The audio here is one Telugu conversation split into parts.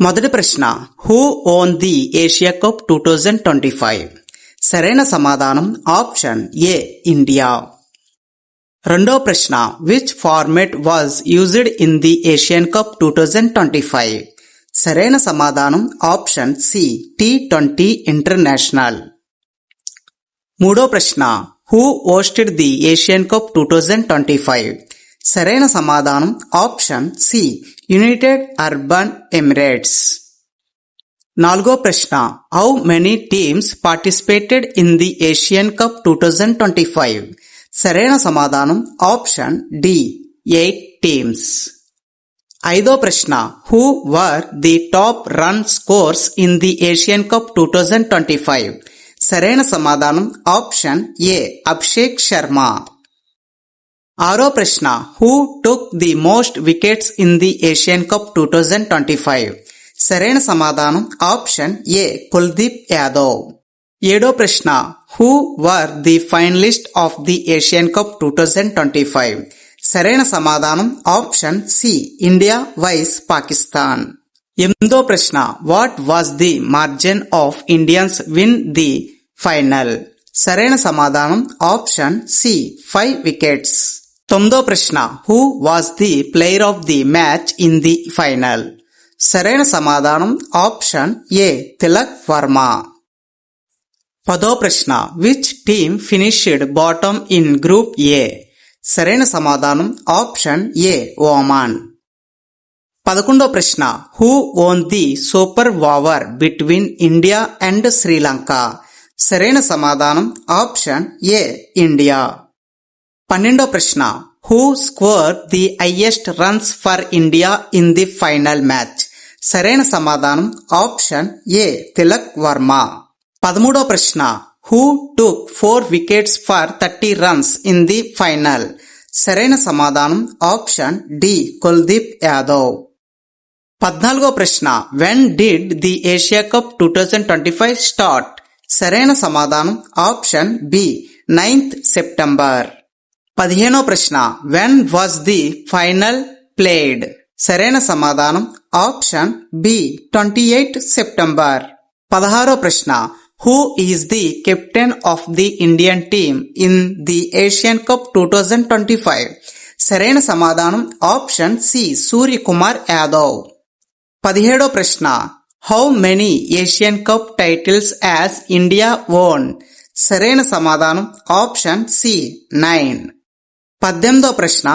మొదటి ప్రశ్న, who won the Asia cup 2025? సరైన సమాధానం ఆప్షన్ ఏ, ఇండియా. రెండో ప్రశ్న, which format was used in the Asian cup 2025? సరైన సమాధానం ఆప్షన్ సి, T20 ఇంటర్నేషనల్. మూడో ప్రశ్న, who hosted the Asian cup 2025? సరైన సమాధానం option C, United Arab Emirates. నాలుగో ప్రశ్న, how many teams participated in the Asian cup 2025? సరైన సమాధానం ఆప్షన్ డి, 8 టీమ్స్. ఐదో ప్రశ్న, who were the top run scores in the Asian cup 2025? సరైన సమాధానం ఆప్షన్ ఏ, అభిషేక్ శర్మ. ఆరో ప్రశ్న, who took the most wickets in the Asian cup 2025? సరైన సమాధానం ఆప్షన్ ఏ, కుల్దీప్ యాదవ్. ఏడో ప్రశ్న, who were the finalist of the Asian cup 2025? సరైన సమాధానం option C, India vs Pakistan. ఎనిమిదో ప్రశ్న, what was the margin of Indians win the final? సరైన సమాధానం ఆప్షన్ సి, 5 వికెట్స్. తొమ్మిదో ప్రశ్న, who was the player of the match in the final? సరైన సమాధానం ఆప్షన్ ఏ, తిలక్ వర్మ. పదో ప్రశ్న, which team finished bottom in group A? సరైన సమాధానం ఆప్షన్ ఏ, ఒమాన్. 11వ ప్రశ్న, who won the super over between India and Sri Lanka? సరైన సమాధానం ఆప్షన్ ఏ, ఇండియా. 12వ ప్రశ్న, who score the highest runs for India in the final match? సరైన సమాధానం ఆప్షన్ ఏ, తిలక్ వర్మ. 13వ ప్రశ్న, who took 4 wickets for 30 runs in the final? సరైన సమాధానం ఆప్షన్ డి, కుల్దీప్ యాదవ్. 14వ ప్రశ్న, when did the Asia cup 2025 start? సరైన సమాధానం ఆప్షన్ బి, 9th సెప్టెంబర్. 15వ ప్రశ్న, when was the final played? సరైన సమాధానం ఆప్షన్ బి, 28th సెప్టెంబర్. 16వ ప్రశ్న, who is the captain of the Indian team in the Asian cup 2025? సరైన సమాధానం ఆప్షన్ సి, సూర్యకుమార్ యాదవ్. 17వ ప్రశ్న, how many Asian cup titles as India own? సరైన సమాధానం ఆప్షన్ సి, 9. 18వ ప్రశ్న,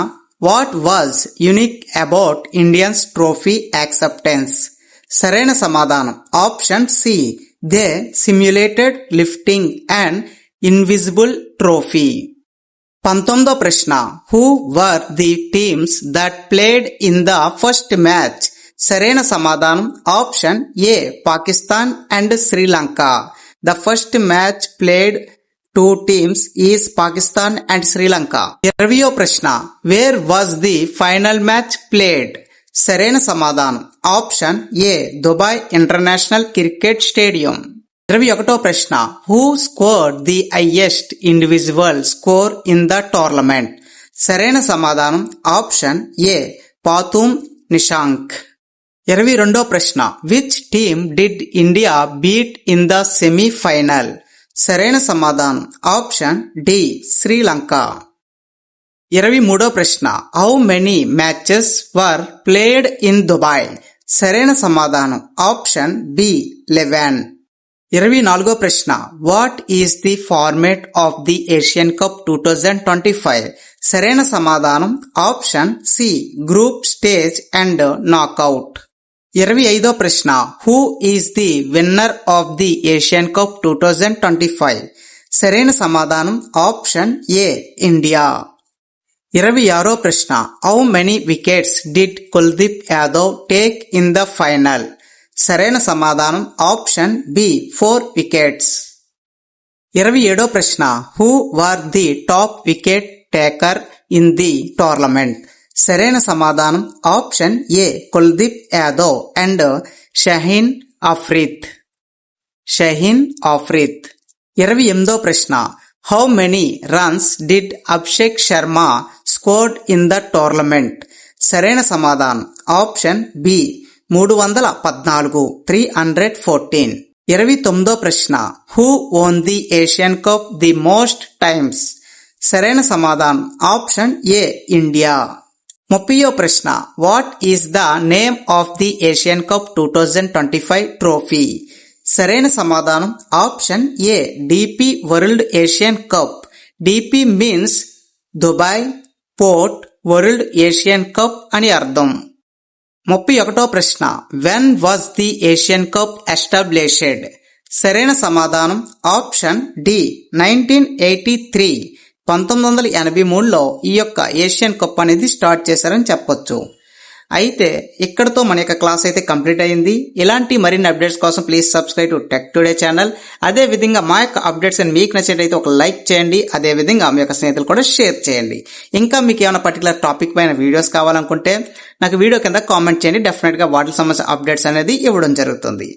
what was unique about Indians trophy acceptance? సరైన సమాధానం option C, they simulated lifting and invisible trophy. 19వ ప్రశ్న, who were the teams that played in the first match? సరైన సమాధానం option A, Pakistan and Sri Lanka. The first match played 2 teams is Pakistan and Sri Lanka. 20వ ప్రశ్న, where was the final match played? సరైన సమాధానం option A, Dubai international cricket stadium. 21వ ప్రశ్న, who scored the highest individual score in the tournament? సరైన సమాధానం ఆప్షన్ ఏ, పాతూమ్ నిషాంక్. 22వ ప్రశ్న, which team did India beat in the semi final? సరైన సమాధానం ఆప్షన్ డి, శ్రీలంక. 23వ ప్రశ్న, how many matches were played in Dubai? సరైన సమాధానం ఆప్షన్ బి, 11. 24వ ప్రశ్న, what is the format of the Asian cup 2025? సరైన సమాధానం option C, group stage and knockout. 25వ ప్రశ్న, who is the winner of the Asian cup 2025? సరైన సమాధానం ఆప్షన్ ఏ, ఇండియా. 26వ ప్రశ్న, how many wickets did Kuldeep Yadav take in the final? సరైన సమాధానం ఆప్షన్ బి, 4 వికెట్స్. 27వ ప్రశ్న, who were the top wicket taker in the tournament? సరైన సమాధానం option A, Kuldeep Yadav and Shaheen Afridi. 28వ ప్రశ్న, how many runs did Abhishek Sharma scored in the tournament? సరైన సమాధానం ఆప్షన్ బి 314, 314. 29వ ప్రశ్న who won the Asian cup the most times? సరైన సమాధానం ఆప్షన్ ఏ ఇండియా. 30వ ప్రశ్న what is the name of the Asian cup 2025 trophy? సరైన సమాధానం ఆప్షన్ ఏ DP world Asian cup. DP means Dubai port world Asian cup అని అర్థం. 31వ ప్రశ్న when was the Asian cup established? సరైన సమాధానం ఆప్షన్ డి 1983. 1983లో ఈ యొక్క ఏషియన్ కప్ అనేది స్టార్ట్ చేశారని చెప్పొచ్చు. అయితే ఇక్కడతో మన యొక్క క్లాస్ అయితే కంప్లీట్ అయింది. ఇలాంటి మరిన్ని అప్డేట్స్ కోసం please subscribe to tech today channel. అదే విధంగా మా యొక్క అప్డేట్స్ అని మీకు నచ్చినట్లయితే ఒక లైక్ చేయండి. అదే విధంగా మీ యొక్క స్నేహితులు కూడా షేర్ చేయండి. ఇంకా మీకు ఏమైనా పర్టికులర్ టాపిక్ పైన వీడియోస్ కావాలనుకుంటే నాకు వీడియో కింద కామెంట్ చేయండి. డెఫినెట్ గా వాటికి సంబంధించిన అప్డేట్స్ అనేది ఇవ్వడం జరుగుతుంది.